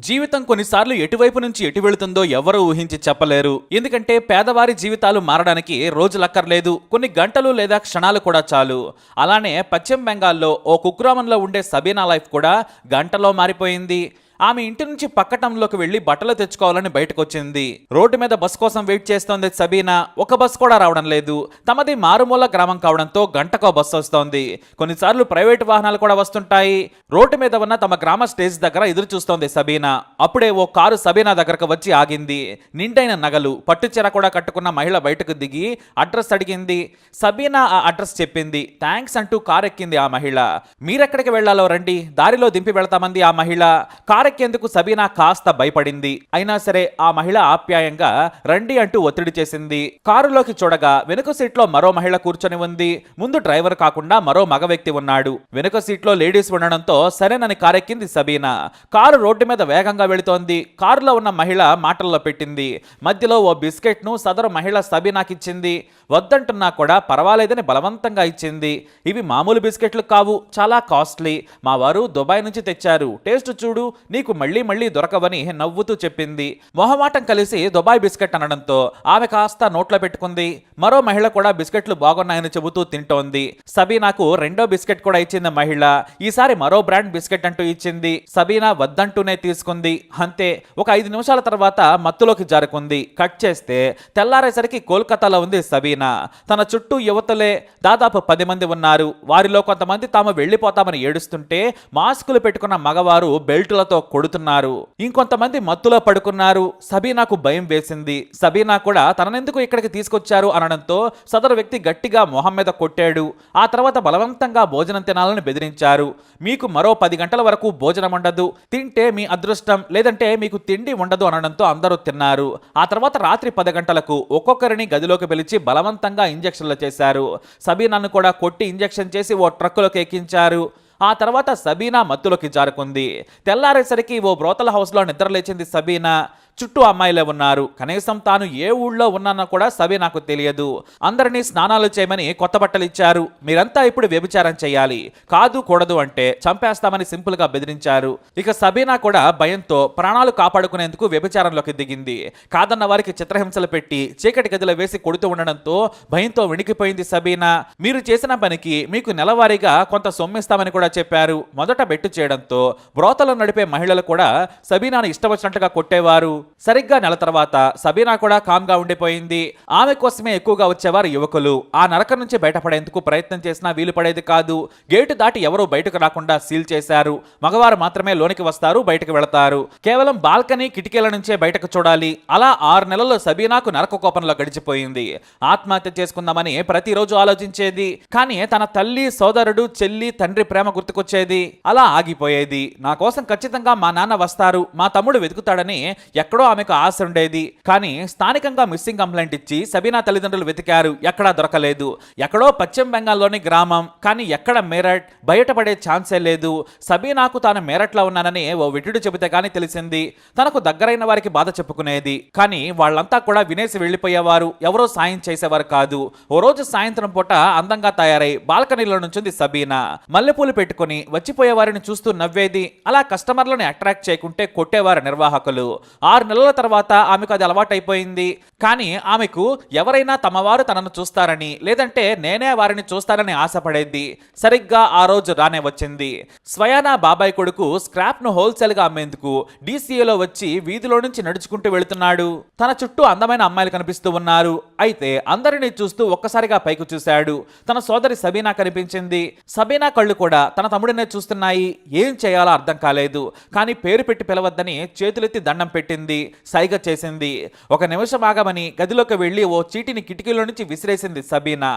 జీవితం కొన్నిసార్లు ఎటువైపు నుంచి ఎటు వెళుతుందో ఎవరూ ఊహించి చెప్పలేరు. ఎందుకంటే పేదవారి జీవితాలు మారడానికి రోజులక్కర్లేదు, కొన్ని గంటలు లేదా క్షణాలు కూడా చాలు. అలానే పశ్చిమ బెంగాల్లో ఓ కుగ్రామంలో ఉండే సబీనా లైఫ్ కూడా గంటలో మారిపోయింది. ఆమె ఇంటి నుంచి పక్కటంలోకి వెళ్లి బట్టలు తెచ్చుకోవాలని బయటకు వచ్చింది. రోడ్డు మీద బస్ కోసం వెయిట్ చేస్తోంది సబీనా. ఒక బస్ కూడా రావడం లేదు. తమది మారుమూల గ్రామం కావడంతో గంటకో బస్సు వస్తోంది. కొన్నిసార్లు ప్రైవేట్ వాహనాలు కూడా వస్తుంటాయి. రోడ్డు మీద ఉన్న తమ గ్రామ స్టేజ్ దగ్గర ఎదురు చూస్తోంది సబీనా. అప్పుడే ఓ కారు సబీనా దగ్గరకు వచ్చి ఆగింది. నిండైన నగలు, పట్టుచీర కూడా కట్టుకున్న మహిళ బయటకు దిగి అడ్రస్ అడిగింది. సబీనా ఆ అడ్రస్ చెప్పింది. థ్యాంక్స్ అంటూ కారు ఎక్కింది ఆ మహిళ. మీరెక్కడికి వెళ్లాలో రండి, దారిలో దింపి వెళ్తామంది ఆ మహిళ. కారెక్కేందుకు సబీనా కాస్త భయపడింది. అయినా సరే ఆ మహిళ ఆప్యాయంగా రండి అంటూ ఒత్తిడి చేసింది. కారులోకి చూడగా వెనుక సీట్లో మరో మహిళ కూర్చొని ఉంది. ముందు డ్రైవర్ కాకుండా మరో మగ వ్యక్తి ఉన్నాడు. వెనుక సీట్లో లేడీస్ ఉండడంతో సరేనని కారెక్కింది సబీనా. కారు రోడ్డు మీద వేగంగా వెళుతోంది. కారులో ఉన్న మహిళ మాటల్లో పెట్టింది. మధ్యలో ఓ బిస్కెట్ ను సదరు మహిళ సబీనాకిచ్చింది. వద్దంటున్నా కూడా పర్వాలేదని బలవంతంగా ఇచ్చింది. ఇవి మామూలు బిస్కెట్లు కావు, చాలా కాస్ట్లీ. మా వారు దుబాయ్ నుంచి తెచ్చారు, టేస్ట్ చూడు, నీకు మళ్ళీ మళ్ళీ దొరకవని నవ్వుతూ చెప్పింది. మొహమాటం కలిసి దుబాయ్ బిస్కెట్ అనడంతో ఆమె కాస్త నోట్లో పెట్టుకుంది. మరో మహిళ కూడా బిస్కెట్లు బాగున్నాయని చెబుతూ తింటోంది. సబీనాకు రెండో బిస్కెట్ కూడా ఇచ్చింది మహిళ. ఈసారి మరో బ్రాండ్ బిస్కెట్ అంటూ ఇచ్చింది. సబీనా వద్దంటూనే తీసుకుంది. అంతే, ఒక 5 నిమిషాల తర్వాత మత్తులోకి జారుకుంది. కట్ చేస్తే తెల్లారేసరికి కోల్కతాలో ఉంది సబీనా. తన చుట్టూ యువతలే దాదాపు 10 మంది ఉన్నారు. వారిలో కొంతమంది తాము వెళ్లిపోతామని ఏడుస్తుంటే మాస్కులు పెట్టుకున్న మగవారు బెల్టులతో కొడుతున్నారు. ఇంకొంతమంది మత్తులో పడుకున్నారు. సబీనాకు భయం వేసింది. సబీనా కూడా తననెందుకు ఇక్కడికి తీసుకొచ్చారు అనడంతో సదరు వ్యక్తి గట్టిగా మొహం మీద కొట్టాడు. ఆ తర్వాత బలవంతంగా భోజనం తినాలని బెదిరించారు. మీకు మరో 10 గంటల వరకు భోజనం ఉండదు, తింటే మీ అదృష్టం, లేదంటే మీకు తిండి ఉండదు అనడంతో అందరూ తిన్నారు. ఆ తర్వాత రాత్రి 10 గంటలకు ఒక్కొక్కరిని గదిలోకి పిలిచి బలవంతంగా ఇంజెక్షన్లు చేశారు. సబీనాను కూడా కొట్టి ఇంజెక్షన్ చేసి ఓ ట్రక్కులోకి ఎక్కించారు. ఆ తర్వాత సబీనా మత్తులోకి జారుకుంది. తెల్లారేసరికి ఓ బ్రోతల్ హౌస్లో నిద్రలేచింది సబీనా. చుట్టూ అమ్మాయిలే ఉన్నారు. కనీసం తాను ఏ ఊళ్ళో ఉన్నానో కూడా సబీనాకు తెలియదు. అందరినీ స్నానాలు చేయమని కొత్త బట్టలు ఇచ్చారు. మీరంతా ఇప్పుడు వ్యభిచారం చేయాలి, కాదు కూడదు అంటే చంపేస్తామని సింపుల్ గా బెదిరించారు. ఇక సబీనా కూడా భయంతో ప్రాణాలు కాపాడుకునేందుకు వ్యభిచారంలోకి దిగింది. కాదన్న వారికి చిత్రహింసలు పెట్టి చీకటి గదిలో వేసి కొడుతూ ఉండడంతో భయంతో వణికిపోయింది సబీనా. మీరు చేసిన పనికి మీకు నెలవారీగా కొంత సొమ్మిస్తామని కూడా చెప్పారు. మొదట బెట్టు చేయడంతో బ్రోతలు నడిపే మహిళలు కూడా సబీనాను ఇష్టవచ్చినట్టుగా కొట్టేవారు. సరిగ్గా నెల తర్వాత సబీనా కూడా కామ్గా ఉండిపోయింది. ఆమె కోసమే ఎక్కువగా వచ్చేవారు యువకులు. ఆ నరకం నుంచి బయటపడేందుకు ప్రయత్నం చేసినా వీలు పడేది కాదు. గేటు దాటి ఎవరూ బయటకు రాకుండా సీల్ చేశారు. మగవారు మాత్రమే లోనికి వస్తారు, బయటకు వెళతారు. కేవలం బాల్కనీ, కిటికీల నుంచే బయటకు చూడాలి. అలా 6 నెలలు సబీనాకు నరక కోపంలో గడిచిపోయింది. ఆత్మహత్య చేసుకుందామని ప్రతిరోజు ఆలోచించేది. కానీ తన తల్లి, సోదరుడు, చెల్లి, తండ్రి ప్రేమ గుర్తుకొచ్చేది. అలా ఆగిపోయేది. నా కోసం ఖచ్చితంగా మా నాన్న వస్తారు, మా తమ్ముడు వెతుకుతాడని ఎక్కడో ఆమెకు ఆశ ఉండేది. కానీ స్థానికంగా మిస్సింగ్ కంప్లైంట్ ఇచ్చి సబీనా తల్లిదండ్రులు వెతికారు. ఎక్కడా దొరకలేదు. ఎక్కడో పశ్చిమ బెంగాల్లోని గ్రామం, కానీ ఎక్కడ మేరట్, బయటపడే ఛాన్సే లేదు. సబీనాకు తాను మేరట్లో ఉన్నానని ఓ విటుడు చెబితే కానీ తెలిసింది. తనకు దగ్గరైన వారికి బాధ చెప్పుకునేది. కానీ వాళ్ళంతా కూడా వినేసి వెళ్లిపోయేవారు. ఎవరో సాయం చేసేవారు కాదు. ఓ రోజు సాయంత్రం పూట అందంగా తయారై బాల్కనీలో నుంచింది సబీనా. మల్లెపూలు పెట్టుకుని వచ్చిపోయే వారిని చూస్తూ నవ్వేది. అలా కస్టమర్లను అట్రాక్ట్ చేయకుంటే కొట్టేవారు నిర్వాహకులు. 6 నెలల తర్వాత ఆమెకు అది అలవాటైపోయింది. కానీ ఆమెకు ఎవరైనా తమవారు తనను చూస్తారని, లేదంటే నేనే వారిని చూస్తానని ఆశపడేది. సరిగ్గా ఆ రోజు రానే వచ్చింది. స్వయానా బాబాయ్ కొడుకు స్క్రాప్ ను హోల్సేల్ గా అమ్మేందుకు DCAలో వచ్చి వీధిలో నుంచి నడుచుకుంటూ వెళుతున్నాడు. తన చుట్టూ అందమైన అమ్మాయిలు కనిపిస్తూ ఉన్నారు. అయితే అందరినీ చూస్తూ ఒక్కసారిగా పైకి చూశాడు. తన సోదరి సబీనా కనిపించింది. సబీనా కళ్ళు కూడా తన తమ్ముడినే చూస్తున్నాయి. ఏం చేయాలో అర్థం కాలేదు. కానీ పేరు పెట్టి పిలవద్దని చేతులెత్తి దండం పెట్టింది, సైగ చేసింది. 1 నిమిషం ఆగమని గదిలోకి వెళ్లి ఓ చీటిని కిటికీలో నుంచి విసిరేసింది సబీనా.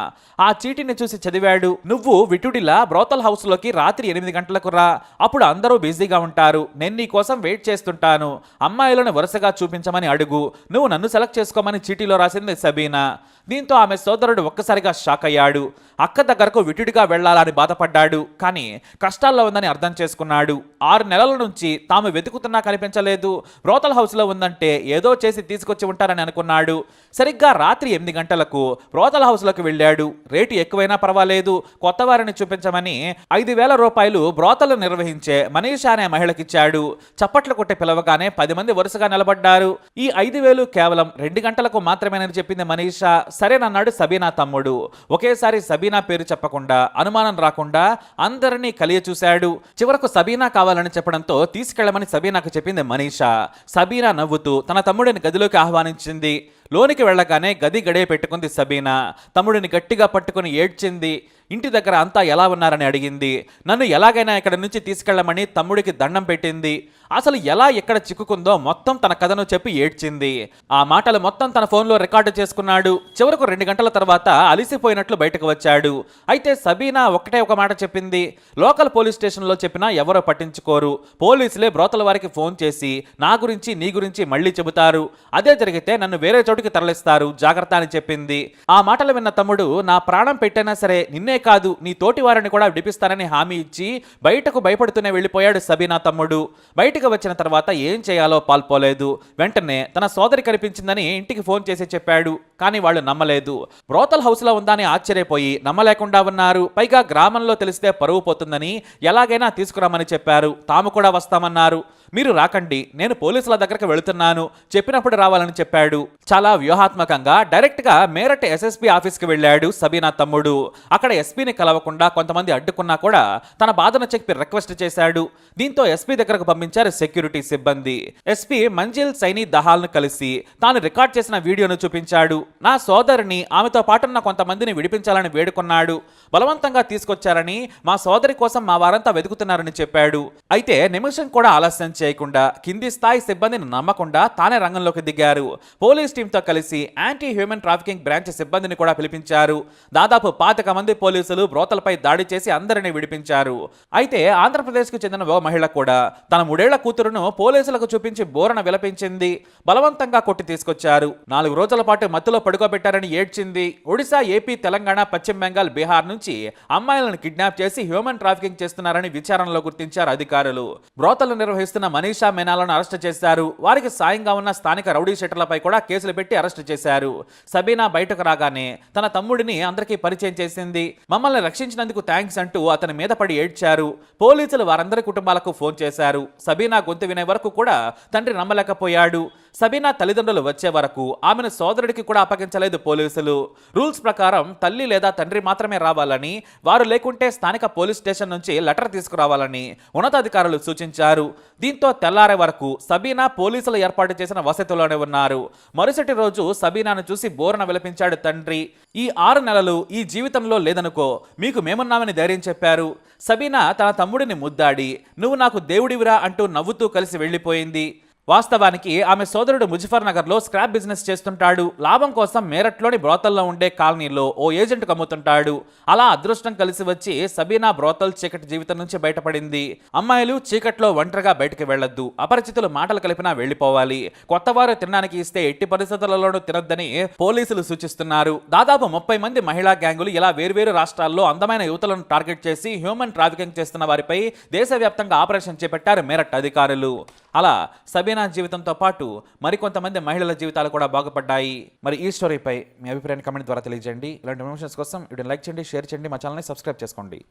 ఆ చీటిని చూసి చదివాడు. నువ్వు విటుడిలా బ్రోతల్ హౌస్ లోకి రాత్రి 8 గంటలకు రా, అప్పుడు అందరూ బిజీగా ఉంటారు. నేను నీ కోసం వెయిట్ చేస్తుంటాను. అమ్మాయిలను వరుసగా చూపించమని అడుగు. నువ్వు నన్ను సెలెక్ట్ చేసుకోమని చీటీలో రాసింది సబీనా. దీంతో ఆమె సోదరుడు ఒక్కసారిగా షాక్ అయ్యాడు. అక్క దగ్గరకు విటుడిగా వెళ్లాలని బాధపడ్డాడు. కానీ కష్టాల్లో ఉందని అర్థం చేసుకున్నాడు. 6 నెలల నుంచి తాము వెతుకుతున్నా కనిపించలేదు. బ్రోతల్ హౌస్ హౌస్లో ఉందంటే ఏదో చేసి తీసుకొచ్చి ఉంటారని అనుకున్నాడు. సరిగ్గా రాత్రి 8 గంటలకు బ్రోతల్ హౌస్లోకి వెళ్ళాడు. రేటు ఎక్కువైనా పర్వాలేదు, కొత్త వారిని చూపించమని 5,000 రూపాయలు బ్రోతలు నిర్వహించే మనీషా అనే మహిళకిచ్చాడు. చప్పట్లు కొట్టి పిలవగానే 10 మంది వరుసగా నిలబడ్డారు. ఈ 5,000 కేవలం 2 గంటలకు మాత్రమేనని చెప్పింది మనీషా. సరేనన్నాడు సబీనా తమ్ముడు. ఒకేసారి సబీనా పేరు చెప్పకుండా, అనుమానం రాకుండా అందరినీ కలియ చూశాడు. చివరకు సబీనా కావాలని చెప్పడంతో తీసుకెళ్లమని సబీనాకు చెప్పింది మనీషా. సబీనా నవ్వుతూ తన తమ్ముడిని గదిలోకి ఆహ్వానించింది. లోనికి వెళ్ళగానే గది గడియ పెట్టుకుంది సబీనా. తమ్ముడిని గట్టిగా పట్టుకుని ఏడ్చింది. ఇంటి దగ్గర అంతా ఎలా ఉన్నారని అడిగింది. నన్ను ఎలాగైనా ఇక్కడి నుంచి తీసుకెళ్లమని తమ్ముడికి దండం పెట్టింది. అసలు ఎలా ఎక్కడ చిక్కుకుందో మొత్తం తన కథను చెప్పి ఏడ్చింది. ఆ మాటలు మొత్తం తన ఫోన్లో రికార్డు చేసుకున్నాడు. చివరకు 2 గంటల తర్వాత అలిసిపోయినట్లు బయటకు వచ్చాడు. అయితే సబీనా ఒక్కటే ఒక మాట చెప్పింది. లోకల్ పోలీస్ స్టేషన్లో చెప్పినా ఎవరో పట్టించుకోరు. పోలీసులే బ్రోతల వారికి ఫోన్ చేసి నా గురించి నీ గురించి మళ్ళీ చెబుతారు. అదే జరిగితే నన్ను వేరే చోటుకి తరలిస్తారు, జాగ్రత్త అని చెప్పింది. ఆ మాటలు విన్న తమ్ముడు నా ప్రాణం పెట్టైనా సరే నిన్నే కాదు నీ తోటి వారిని కూడా విడిపిస్తానని హామీ ఇచ్చి బయటకు భయపడుతూనే వెళ్ళిపోయాడు సబీనా తమ్ముడు. బయటకు వచ్చిన తర్వాత ఏం చేయాలో పాల్పోలేదు. వెంటనే తన సోదరి కనిపించిందని ఇంటికి ఫోన్ చేసి చెప్పాడు. కానీ వాళ్ళు నమ్మలేదు. బ్రోతల్ హౌస్లో ఉందని ఆశ్చర్యపోయి నమ్మలేకుండా ఉన్నారు. పైగా గ్రామంలో తెలిస్తే పరువు పోతుందని ఎలాగైనా తీసుకురామని చెప్పారు. తాము కూడా వస్తామన్నారు. మీరు రాకండి, నేను పోలీసుల దగ్గరకు వెళుతున్నాను, చెప్పినప్పుడు రావాలని చెప్పాడు. చాలా వ్యూహాత్మకంగా డైరెక్ట్గా మేరట్ ఎస్ఎస్పీ ఆఫీస్కి వెళ్ళాడు సబీనా తమ్ముడు. అక్కడ ఎస్పీని కలవకుండా కొంతమంది అడ్డుకున్నా కూడా తన బాధను చెప్పి రిక్వెస్ట్ చేశాడు. దీంతో ఎస్పీ దగ్గరకు పంపించారు సెక్యూరిటీ సిబ్బంది. ఎస్పీ మంజిల్ సైని దహాల్ను కలిసి తాను రికార్డ్ చేసిన వీడియోను చూపించాడు. నా సోదరిని ఆమెతో పాటున్న కొంతమందిని విడిపించాలని వేడుకున్నాడు. బలవంతంగా తీసుకొచ్చారని, మా సోదరి కోసం మా వారంతా వెతుకుతున్నారని చెప్పాడు. అయితే నిమిషం కూడా ఆలస్యం చేయకుండా కింది స్థాయి సిబ్బందిని నమ్మకుండా తానే రంగంలోకి దిగారు. పోలీస్ టీంతో కలిసి యాంటీ హ్యూమన్ ట్రాఫికింగ్ బ్రాంచ్ సిబ్బందిని కూడా పిలిపించారు. దాదాపు 25 మంది పోలీసులు బ్రోతలపై దాడి చేసి అందరినీ విడిపించారు. అయితే ఆంధ్రప్రదేశ్కు చెందిన ఓ మహిళ కూడా తన 3 ఏళ్ల కూతురును పోలీసులకు చూపించి బోరణ విలపించింది. బలవంతంగా కొట్టి తీసుకొచ్చారు. 4 రోజుల పాటు మత్తులో పడుకోబెట్టారని ఏడ్చింది. ఒడిశా, ఏపీ, తెలంగాణ, పశ్చిమ బెంగాల్, బీహార్ నుంచి అమ్మాయిలను కిడ్నాప్ చేసి హ్యూమన్ ట్రాఫికింగ్ చేస్తున్నారని విచారణలో గుర్తించారు అధికారులు. బ్రోతలు నిర్వహిస్తున్న మనీషా మీనాలను అరెస్టు చేశారు. వారికి సాయంగా ఉన్న స్థానిక రౌడీ షీటర్లపై కూడా కేసులు పెట్టి అరెస్టు చేశారు. సబీనా బయటకు రాగానే తన తమ్ముడిని అందరికీ పరిచయం చేసింది. మమ్మల్ని రక్షించినందుకు థ్యాంక్స్ అంటూ అతని మీద పడి ఏడ్చారు. పోలీసులు వారందరి కుటుంబాలకు ఫోన్ చేశారు. సబీనా గొంతు వినే వరకు కూడా తండ్రి నమ్మలేకపోయాడు. సబీనా తల్లిదండ్రులు వచ్చే వరకు ఆమెను సోదరుడికి కూడా అప్పగించలేదు పోలీసులు. రూల్స్ ప్రకారం తల్లి లేదా తండ్రి మాత్రమే రావాలని, వారు లేకుంటే స్థానిక పోలీస్ స్టేషన్ నుంచి లెటర్ తీసుకురావాలని ఉన్నతాధికారులు సూచించారు. దీంతో తెల్లారే వరకు సబీనా పోలీసులు ఏర్పాటు చేసిన వసతిలోనే ఉన్నారు. మరుసటి రోజు సబీనాను చూసి బోరన విలపించాడు తండ్రి. ఈ 6 నెలలు ఈ జీవితంలో లేదనుకో, మీకు మేమున్నామని ధైర్యం చెప్పారు. సబీనా తన తమ్ముడిని ముద్దాడి నువ్వు నాకు దేవుడివిరా అంటూ నవ్వుతూ కలిసి వెళ్ళిపోయింది. వాస్తవానికి ఆమె సోదరుడు ముజఫర్ నగర్లో స్క్రాప్ బిజినెస్ చేస్తుంటాడు. లాభం కోసం మేరట్లోని బ్రోతల్లో ఉండే కాలనీలో ఓ ఏజెంట్ కమ్ముతుంటాడు. అలా అదృష్టం కలిసి వచ్చి సబీనా బ్రోతల్ చీకటి జీవితం నుంచి బయటపడింది. అమ్మాయిలు చీకట్లో ఒంటరిగా బయటకు వెళ్లొద్దు, అపరిచితులు మాటలు కలిపినా వెళ్లిపోవాలి, కొత్తవారు తినడానికి ఇస్తే ఎట్టి పరిస్థితులలోనూ తినొద్దని పోలీసులు సూచిస్తున్నారు. దాదాపు 30 మంది మహిళా గ్యాంగులు ఇలా వేర్వేరు రాష్ట్రాల్లో అందమైన యువతులను టార్గెట్ చేసి హ్యూమన్ ట్రాఫికింగ్ చేస్తున్న వారిపై దేశవ్యాప్తంగా ఆపరేషన్ చేపట్టారు మేరట్ అధికారులు. అలా సబీనా జీవితంతో పాటు మరికొంతమంది మహిళల జీవితాలు కూడా బాగుపడ్డాయి. మరి ఈ స్టోరీపై మీ అభిప్రాయాన్ని కమెంట్ ద్వారా తెలియజేయండి. ఇలాంటి ఇన్ఫర్మేషన్స్ కోసం వీడియోని లైక్ చేయండి, షేర్ చేయండి, మా ఛానల్ని సబ్స్క్రైబ్ చేసుకోండి.